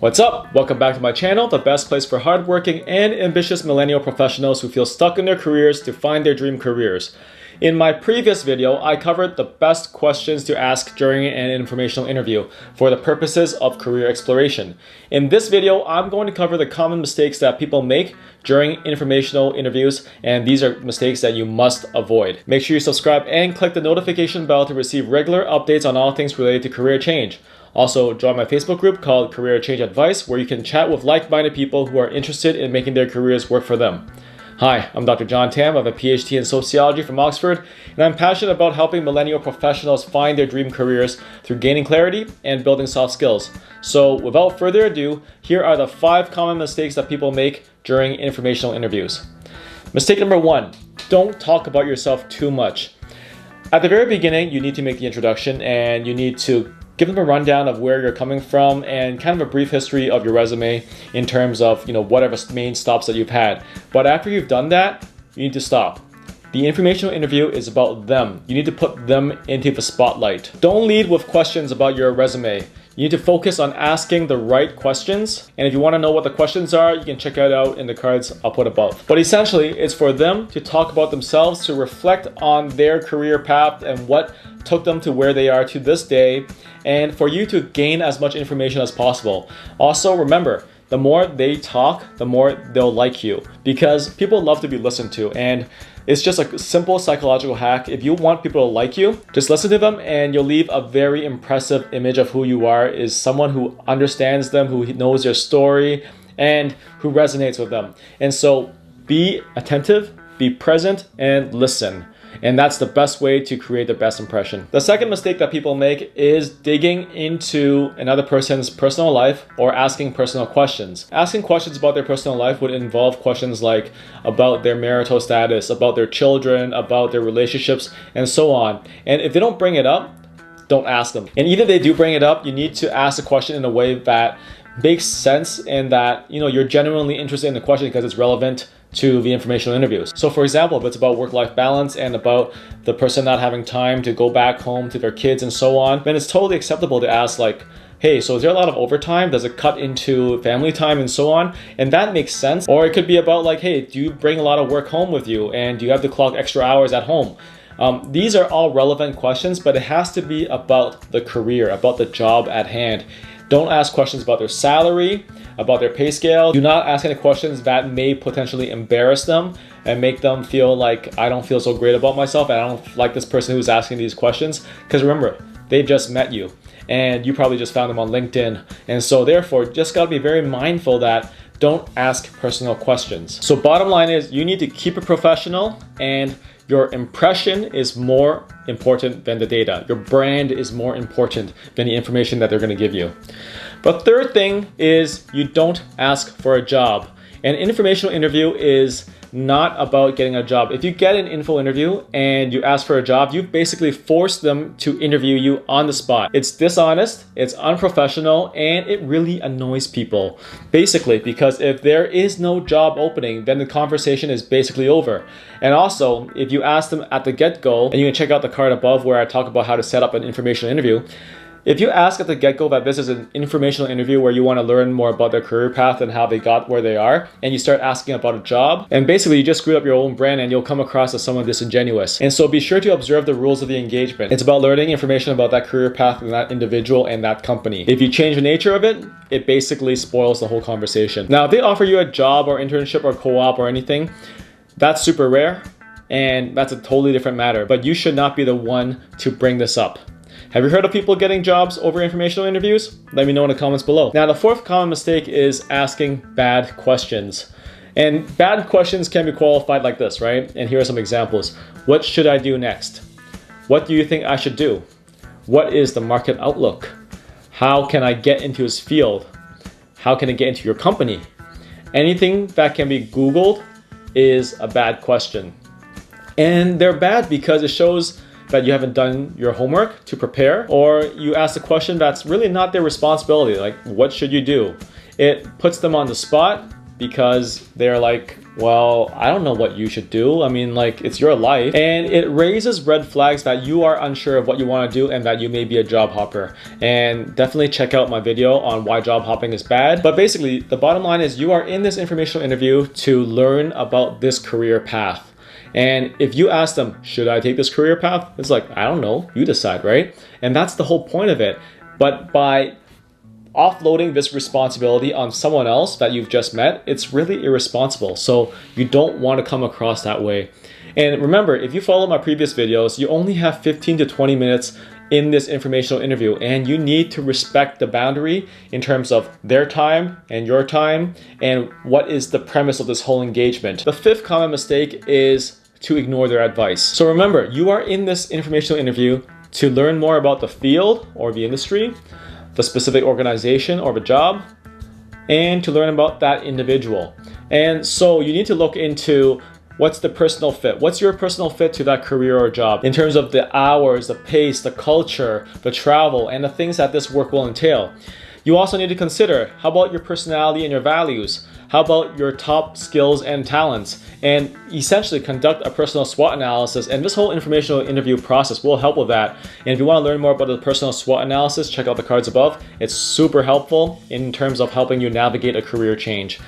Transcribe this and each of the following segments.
What's up? Welcome back to my channel, the best place for hardworking and ambitious millennial professionals who feel stuck in their careers to find their dream careers. In my previous video, I covered the best questions to ask during an informational interview for the purposes of career exploration. In this video, I'm going to cover the common mistakes that people make during informational interviews, and these are mistakes that you must avoid. Make sure you subscribe and click the notification bell to receive regular updates on all things related to career change. Also, join my Facebook group called Career Change Advice, where you can chat with like-minded people who are interested in making their careers work for them. Hi, I'm Dr. John Tam. I have a PhD in sociology from Oxford, and I'm passionate about helping millennial professionals find their dream careers through gaining clarity and building soft skills. So without further ado, here are the 5 common mistakes that people make during informational interviews. Mistake number 1, don't talk about yourself too much. At the very beginning, you need to make the introduction and you need to give them a rundown of where you're coming from and kind of a brief history of your resume in terms of, whatever main stops that you've had. But after you've done that, you need to stop. The informational interview is about them. You need to put them into the spotlight. Don't lead with questions about your resume. You need to focus on asking the right questions. And if you want to know what the questions are, you can check it out in the cards I'll put above. But essentially, it's for them to talk about themselves, to reflect on their career path and what took them to where they are to this day, and for you to gain as much information as possible. Also, remember, the more they talk, the more they'll like you, because people love to be listened to, and it's just a simple psychological hack. If you want people to like you, just listen to them and you'll leave a very impressive image of who you are, is someone who understands them, who knows their story, and who resonates with them. And so be attentive, be present, and listen. And that's the best way to create the best impression. The second mistake that people make is digging into another person's personal life or asking personal questions. Asking questions about their personal life would involve questions like about their marital status, about their children, about their relationships, and so on. And if they don't bring it up, don't ask them. And even if they do bring it up, you need to ask the question in a way that makes sense and that you're genuinely interested in the question because it's relevant to the informational interviews. So for example, if it's about work-life balance and about the person not having time to go back home to their kids and so on, then it's totally acceptable to ask like, hey, so is there a lot of overtime? Does it cut into family time and so on? And that makes sense. Or it could be about like, hey, do you bring a lot of work home with you? And do you have to clock extra hours at home? These are all relevant questions, but it has to be about the career, about the job at hand. Don't ask questions about their salary, about their pay scale. Do not ask any questions that may potentially embarrass them and make them feel like, I don't feel so great about myself and I don't like this person who's asking these questions. Because remember, they've just met you and you probably just found them on LinkedIn. And so therefore, just gotta be very mindful that don't ask personal questions. So bottom line is you need to keep it professional, and your impression is more important than the data. Your brand is more important than the information that they're gonna give you. But third thing is you don't ask for a job. An informational interview is not about getting a job. If you get an info interview and you ask for a job, you've basically forced them to interview you on the spot. It's dishonest, it's unprofessional, and it really annoys people. Basically, because if there is no job opening, then the conversation is basically over. And also, if you ask them at the get-go, and you can check out the card above where I talk about how to set up an informational interview, if you ask at the get-go that this is an informational interview where you want to learn more about their career path and how they got where they are, and you start asking about a job, and basically you just screw up your own brand and you'll come across as someone disingenuous. And so be sure to observe the rules of the engagement. It's about learning information about that career path and that individual and that company. If you change the nature of it, it basically spoils the whole conversation. Now, if they offer you a job or internship or co-op or anything, that's super rare and that's a totally different matter, but you should not be the one to bring this up. Have you heard of people getting jobs over informational interviews? Let me know in the comments below. Now, the fourth common mistake is asking bad questions. And bad questions can be qualified like this, right? And here are some examples. What should I do next? What do you think I should do? What is the market outlook? How can I get into his field? How can I get into your company? Anything that can be Googled is a bad question. And they're bad because it shows that you haven't done your homework to prepare, or you ask a question that's really not their responsibility, like what should you do? It puts them on the spot because they're like, well, I don't know what you should do. I mean, like, it's your life. And it raises red flags that you are unsure of what you want to do and that you may be a job hopper. And definitely check out my video on why job hopping is bad. But basically, the bottom line is you are in this informational interview to learn about this career path. And if you ask them, should I take this career path? It's like, I don't know, you decide, right? And that's the whole point of it. But by offloading this responsibility on someone else that you've just met, it's really irresponsible. So you don't want to come across that way. And remember, if you follow my previous videos, you only have 15 to 20 minutes in this informational interview, and you need to respect the boundary in terms of their time and your time and what is the premise of this whole engagement. The fifth common mistake is to ignore their advice. So remember, you are in this informational interview to learn more about the field or the industry, the specific organization or the job, and to learn about that individual. And so you need to look into what's the personal fit. What's your personal fit to that career or job in terms of the hours, the pace, the culture, the travel, and the things that this work will entail. You also need to consider, how about your personality and your values? How about your top skills and talents? And essentially conduct a personal SWOT analysis. And this whole informational interview process will help with that. And if you want to learn more about the personal SWOT analysis, check out the cards above. It's super helpful in terms of helping you navigate a career change.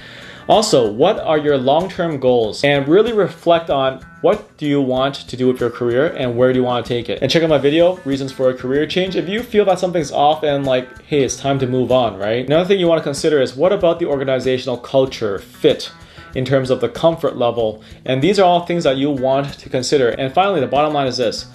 Also, what are your long-term goals? And really reflect on what do you want to do with your career and where do you want to take it? And check out my video, Reasons for a Career Change, if you feel that something's off and like, hey, it's time to move on, right? Another thing you want to consider is what about the organizational culture fit in terms of the comfort level? And these are all things that you want to consider. And finally, the bottom line is this: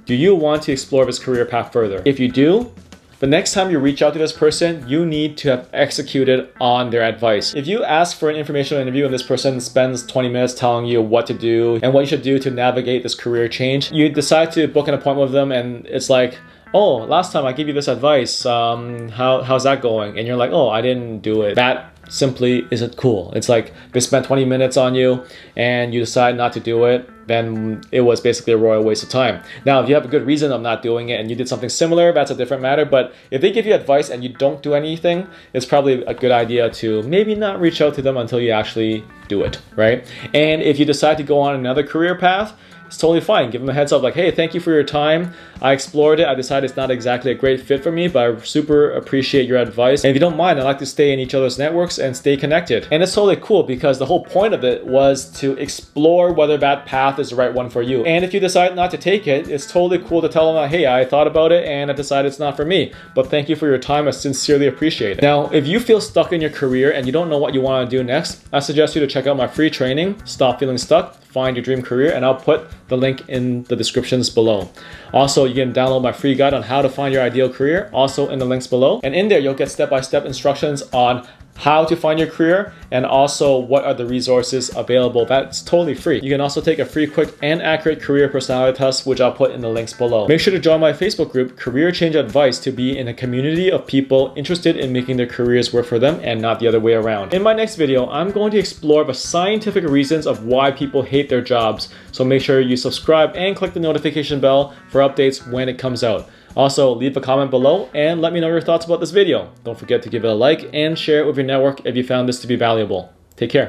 do you want to explore this career path further? If you do, the next time you reach out to this person, you need to have executed on their advice. If you ask for an informational interview and this person spends 20 minutes telling you what to do and what you should do to navigate this career change, you decide to book an appointment with them and it's like, oh, last time I gave you this advice, how's that going? And you're like, oh, I didn't do it. That simply isn't cool. It's like they spent 20 minutes on you and you decide not to do it, then it was basically a royal waste of time. Now, if you have a good reason of not doing it and you did something similar, that's a different matter. But if they give you advice and you don't do anything, it's probably a good idea to maybe not reach out to them until you actually do it, right? And if you decide to go on another career path, it's totally fine. Give them a heads up like, hey, thank you for your time. I explored it. I decided it's not exactly a great fit for me, but I super appreciate your advice. And if you don't mind, I like to stay in each other's networks and stay connected. And it's totally cool because the whole point of it was to explore whether that path is the right one for you. And if you decide not to take it, it's totally cool to tell them, hey, I thought about it and I decided it's not for me. But thank you for your time. I sincerely appreciate it. Now, if you feel stuck in your career and you don't know what you want to do next, I suggest you to check out my free training, Stop Feeling Stuck, Find Your Dream Career, and I'll put the link in the descriptions below. Also, you can download my free guide on how to find your ideal career, also in the links below. And in there, you'll get step-by-step instructions on how to find your career and also what are the resources available. That's totally free. You can also take a free, quick, and accurate career personality test, which I'll put in the links below. Make sure to join my Facebook group, Career Change Advice, to be in a community of people interested in making their careers work for them and not the other way around. In my next video, I'm going to explore the scientific reasons of why people hate their jobs. So make sure you subscribe and click the notification bell for updates when it comes out. Also, leave a comment below and let me know your thoughts about this video. Don't forget to give it a like and share it with your network if you found this to be valuable. Take care.